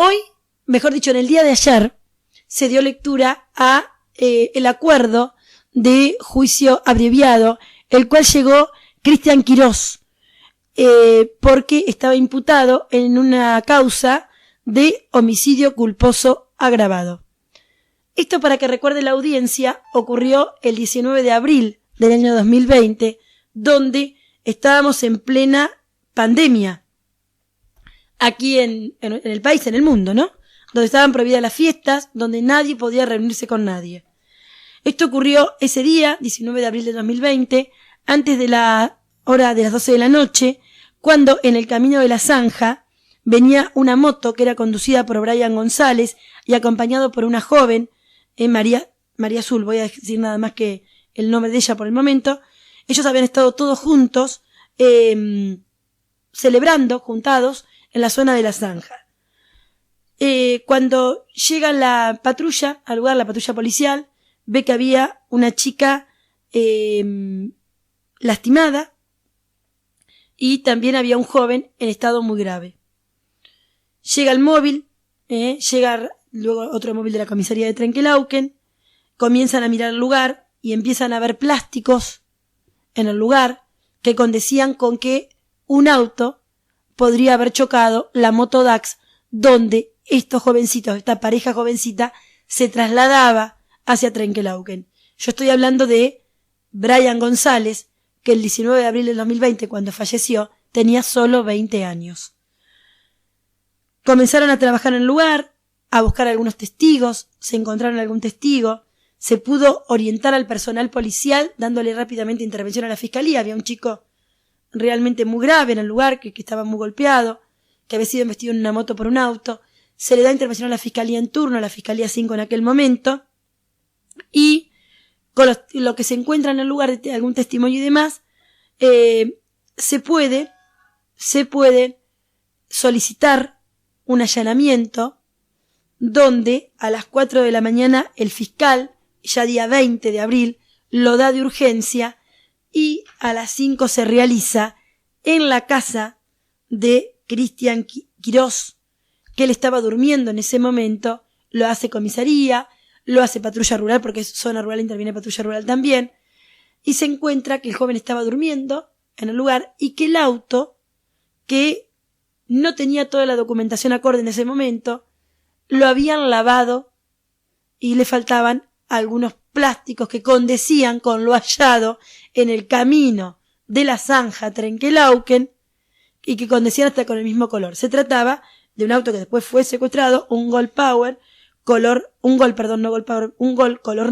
Hoy, mejor dicho, en el día de ayer, se dio lectura a el acuerdo de juicio abreviado, el cual llegó Cristian Quirós, porque estaba imputado en una causa de homicidio culposo agravado. Esto, para que recuerde la audiencia, ocurrió el 19 de abril del año 2020, donde estábamos en plena pandemia, aquí en el país, en el mundo, ¿no? Donde estaban prohibidas las fiestas, donde nadie podía reunirse con nadie. Esto ocurrió ese día, 19 de abril de 2020, antes de la hora de las 12 de la noche, cuando en el camino de la Zanja venía una moto que era conducida por Brian González y acompañado por una joven, María Azul, voy a decir nada más que el nombre de ella por el momento. Ellos habían estado todos juntos, celebrando, juntados, en la zona de la Zanja. Cuando llega la patrulla al lugar, la patrulla policial, ve que había una chica lastimada y también había un joven en estado muy grave. Llega el móvil, llega luego otro móvil de la comisaría de Trenquelauquen, comienzan a mirar el lugar y empiezan a ver plásticos en el lugar que condecían con que un auto podría haber chocado la moto Dax, donde estos jovencitos, esta pareja jovencita, se trasladaba hacia Trenquelauquen. Yo estoy hablando de Brian González, que el 19 de abril del 2020, cuando falleció, tenía solo 20 años. Comenzaron a trabajar en el lugar, a buscar algunos testigos, se encontraron algún testigo, se pudo orientar al personal policial dándole rápidamente intervención a la fiscalía. Había un chico realmente muy grave en el lugar, que estaba muy golpeado, que había sido embestido en una moto por un auto. Se le da intervención a la fiscalía en turno, a la fiscalía 5 en aquel momento, y con lo que se encuentra en el lugar de algún testimonio y demás, se puede solicitar un allanamiento donde a las 4 de la mañana el fiscal, ya día 20 de abril, lo da de urgencia y a las 5 se realiza en la casa de Cristian Quirós, que él estaba durmiendo en ese momento. Lo hace comisaría, lo hace patrulla rural, porque es zona rural, interviene patrulla rural también, y se encuentra que el joven estaba durmiendo en el lugar y que el auto, que no tenía toda la documentación acorde en ese momento, lo habían lavado y le faltaban algunos plásticos que condecían con lo hallado en el camino de la Zanja Trenquelauquen y que condecían hasta con el mismo color. Se trataba de un auto que después fue secuestrado, un Gol color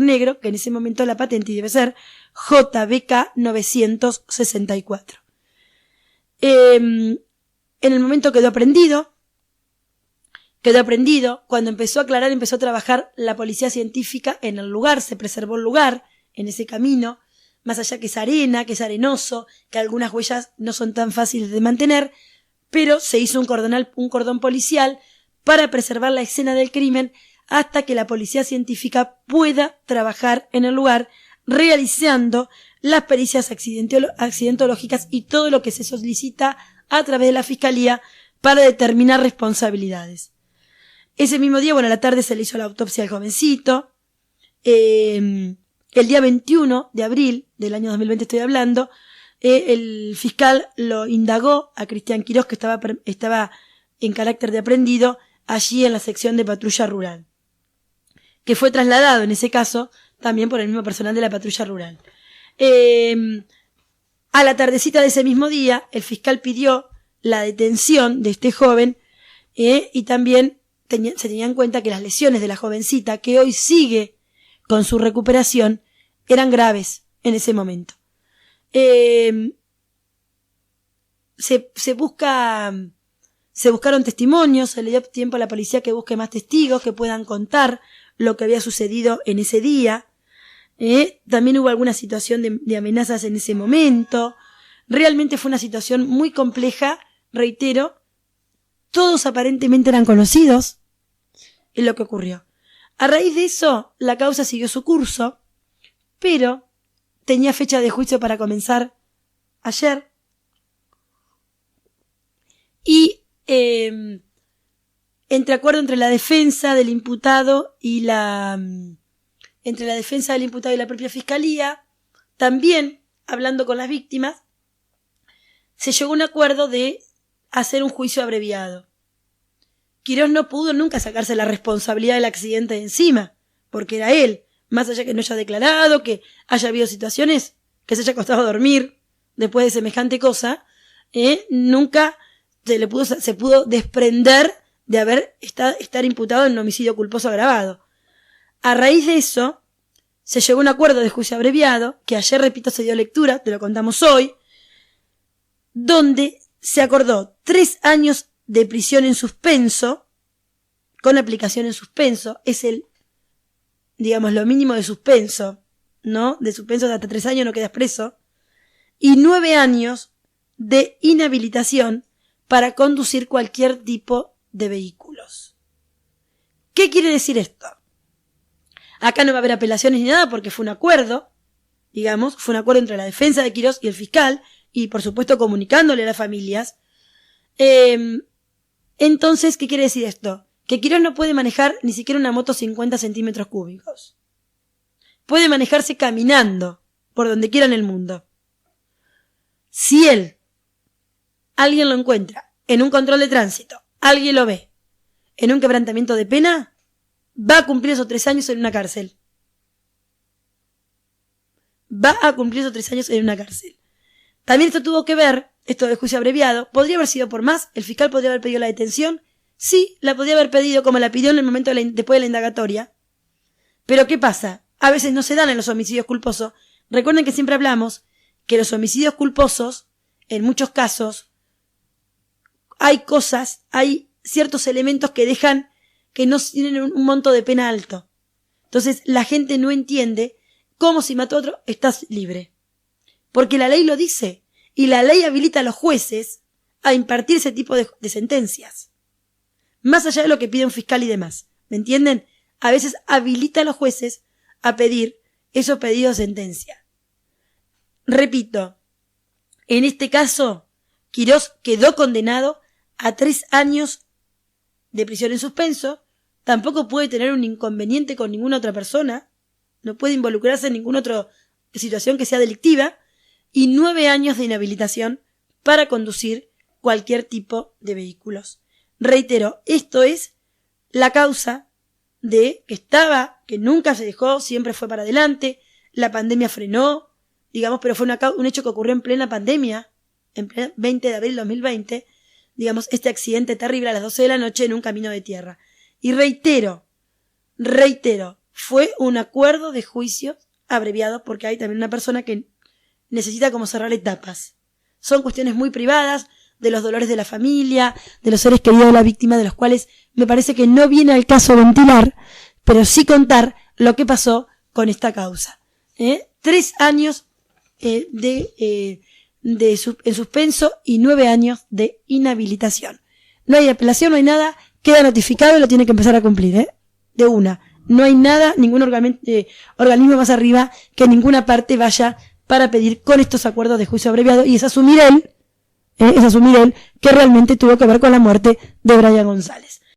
negro, que en ese momento la patente debe ser JBK 964. En el momento quedó prendido. Cuando empezó a aclarar, empezó a trabajar la policía científica en el lugar, se preservó el lugar, en ese camino, más allá que es arena, que es arenoso, que algunas huellas no son tan fáciles de mantener, pero se hizo un cordón policial para preservar la escena del crimen hasta que la policía científica pueda trabajar en el lugar, realizando las pericias accidentológicas y todo lo que se solicita a través de la fiscalía para determinar responsabilidades. Ese mismo día, a la tarde se le hizo la autopsia al jovencito. El día 21 de abril del año 2020 estoy hablando, el fiscal lo indagó a Cristian Quirós, que estaba en carácter de aprendido allí en la sección de patrulla rural, que fue trasladado en ese caso también por el mismo personal de la patrulla rural. A la tardecita de ese mismo día, el fiscal pidió la detención de este joven y también se tenía en cuenta que las lesiones de la jovencita, que hoy sigue con su recuperación, eran graves en ese momento. Se buscaron testimonios, se le dio tiempo a la policía que busque más testigos que puedan contar lo que había sucedido en ese día. También hubo alguna situación de amenazas en ese momento. Realmente fue una situación muy compleja, reitero. Todos aparentemente eran conocidos en lo que ocurrió. A raíz de eso, la causa siguió su curso, pero tenía fecha de juicio para comenzar ayer. Y acuerdo entre la defensa del imputado y entre la defensa del imputado y la propia fiscalía, también hablando con las víctimas, se llegó a un acuerdo de hacer un juicio abreviado. Quirós no pudo nunca sacarse la responsabilidad del accidente de encima, porque era él, más allá que no haya declarado, que haya habido situaciones, que se haya costado dormir después de semejante cosa, nunca se pudo desprender de estar imputado en un homicidio culposo agravado. A raíz de eso, se llegó a un acuerdo de juicio abreviado, que ayer, repito, se dio lectura, te lo contamos hoy, donde se acordó 3 años de prisión en suspenso, con aplicación en suspenso, es lo mínimo de suspenso, ¿no? De suspenso de hasta 3 años no quedas preso, y 9 años de inhabilitación para conducir cualquier tipo de vehículos. ¿Qué quiere decir esto? Acá no va a haber apelaciones ni nada porque fue un acuerdo, fue un acuerdo entre la defensa de Quirós y el fiscal, y por supuesto comunicándole a las familias. Entonces, ¿qué quiere decir esto? Que Quirós no puede manejar ni siquiera una moto 50 centímetros cúbicos. Puede manejarse caminando por donde quiera en el mundo. Si alguien lo encuentra en un control de tránsito, alguien lo ve en un quebrantamiento de pena, va a cumplir esos 3 años en una cárcel. Va a cumplir esos 3 años en una cárcel. También esto tuvo que ver, esto del juicio abreviado, podría haber sido por más, el fiscal podría haber pedido la detención, sí, la podría haber pedido como la pidió en el momento después de la indagatoria. Pero ¿qué pasa? A veces no se dan en los homicidios culposos. Recuerden que siempre hablamos que los homicidios culposos, en muchos casos, hay ciertos elementos que dejan que no tienen un monto de pena alto. Entonces la gente no entiende cómo si mató a otro estás libre. Porque la ley lo dice. Y la ley habilita a los jueces a impartir ese tipo de sentencias. Más allá de lo que pide un fiscal y demás. ¿Me entienden? A veces habilita a los jueces a pedir esos pedidos de sentencia. Repito, en este caso, Quirós quedó condenado a 3 años de prisión en suspenso. Tampoco puede tener un inconveniente con ninguna otra persona. No puede involucrarse en ninguna otra situación que sea delictiva. Y 9 años de inhabilitación para conducir cualquier tipo de vehículos. Reitero, esto es la causa de que nunca se dejó, siempre fue para adelante, la pandemia frenó, pero fue un hecho que ocurrió en plena pandemia, en plena 20 de abril de 2020, este accidente terrible a las 12 de la noche en un camino de tierra. Y reitero, fue un acuerdo de juicio abreviado porque hay también una persona que necesita como cerrar etapas. Son cuestiones muy privadas, de los dolores de la familia, de los seres queridos de la víctima, de los cuales me parece que no viene al caso ventilar, pero sí contar lo que pasó con esta causa. 3 años en suspenso y 9 años de inhabilitación. No hay apelación, no hay nada, queda notificado y lo tiene que empezar a cumplir, de una. No hay nada, ningún organismo más arriba que ninguna parte vaya para pedir con estos acuerdos de juicio abreviado, y es asumir él que realmente tuvo que ver con la muerte de Brian González.